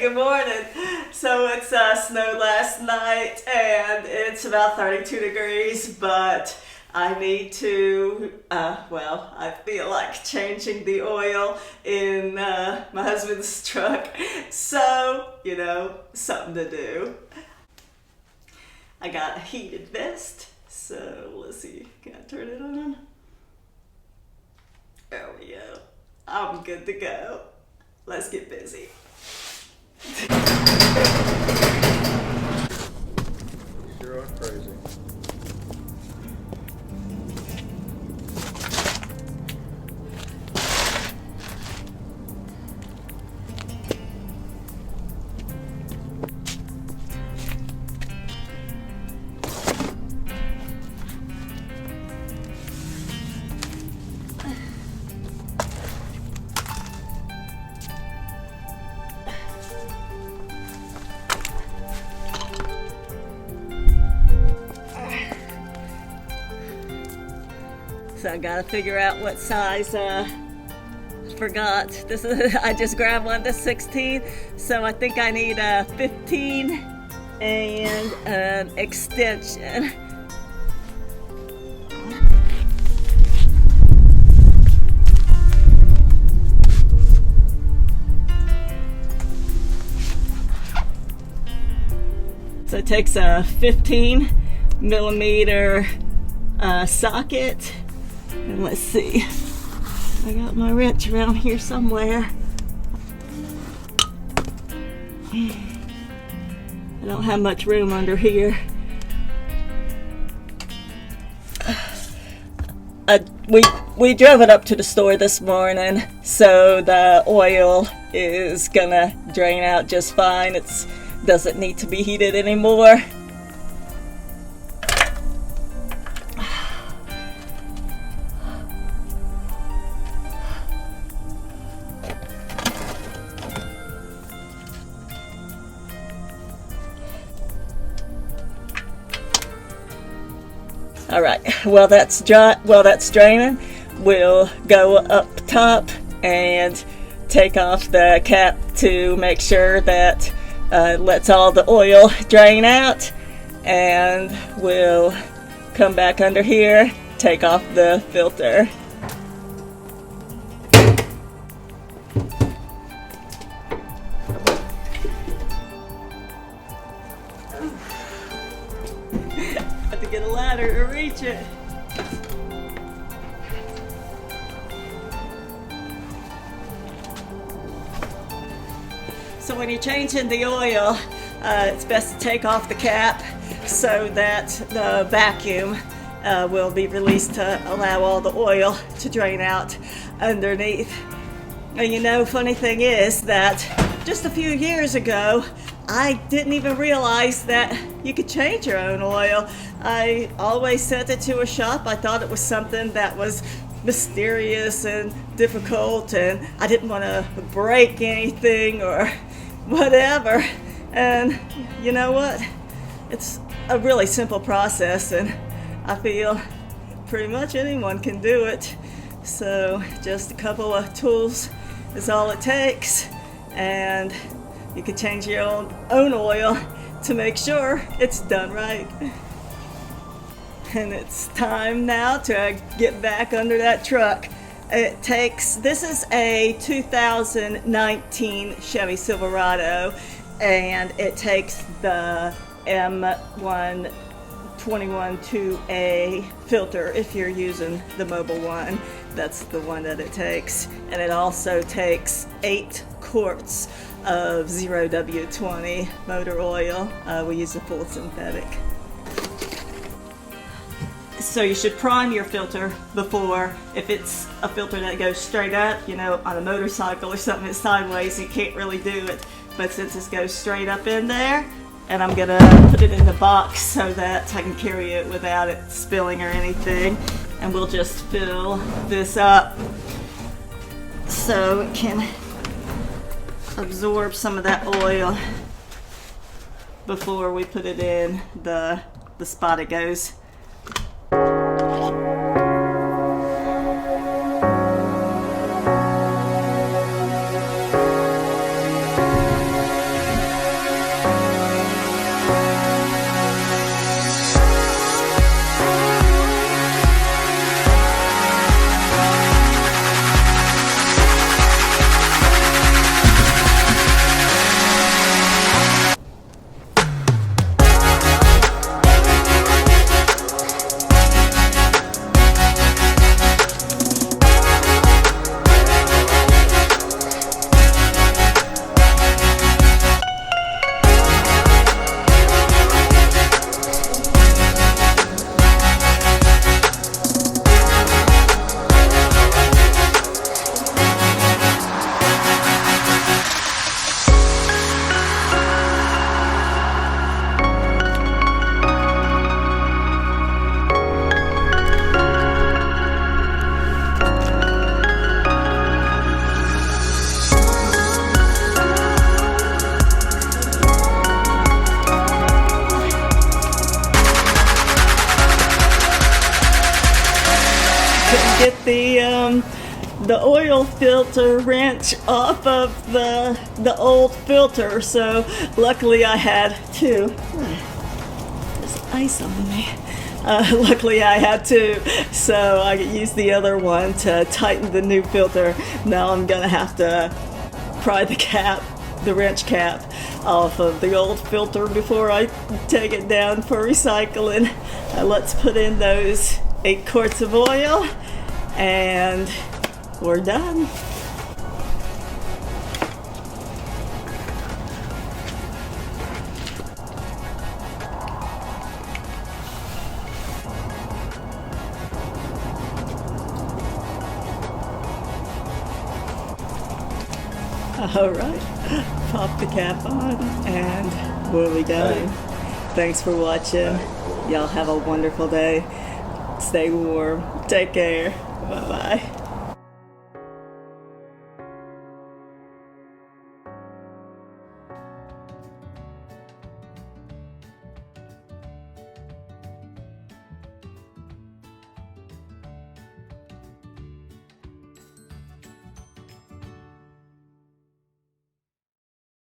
Good morning. So it's snowed last night and it's about 32 degrees, but I need to, I feel like changing the oil in my husband's truck. So, something to do. I got a heated vest, so let's see, can I turn it on? There we go. I'm good to go. Let's get busy. Sure are crazy. So I gotta figure out what size, forgot. This is, I just grabbed one that's 16, so I think I need a 15 and an extension. So it takes a 15 millimeter socket. And let's see, I got my wrench around here somewhere. I don't have much room under here. We drove it up to the store this morning, so the oil is gonna drain out just fine. It doesn't need to be heated anymore. All right, while that's draining, we'll go up top and take off the cap to make sure that it lets all the oil drain out, and we'll come back under here, take off the filter. Get a ladder to reach it. So when you're changing the oil, it's best to take off the cap so that the vacuum will be released to allow all the oil to drain out underneath. And funny thing is that just a few years ago, I didn't even realize that you could change your own oil. I always sent it to a shop. I thought it was something that was mysterious and difficult, and I didn't want to break anything or whatever. And you know what? It's a really simple process, and I feel pretty much anyone can do it. So just a couple of tools is all it takes, and you can change your own oil to make sure it's done right. And it's time now to get back under that truck. This is a 2019 Chevy Silverado, and it takes the M121-2A filter if you're using the mobile one. That's the one that it takes. And it also takes 8 quarts of 0W20 motor oil. We use a full synthetic. So you should prime your filter before. If it's a filter that goes straight up, on a motorcycle or something that's sideways, you can't really do it. But since it goes straight up in there, and I'm gonna put it in the box so that I can carry it without it spilling or anything. And we'll just fill this up so it can absorb some of that oil before we put it in the spot it goes. the oil filter wrench off of the old filter. So luckily I had two. There's ice on me. Luckily I had two, so I used the other one to tighten the new filter. Now I'm gonna have to pry the wrench cap off of the old filter before I take it down for recycling. Let's put in those 8 quarts of oil and we're done. All right, pop the cap on and we'll be done. Thanks for watching. Y'all have a wonderful day. Stay warm. Take care. Bye-bye.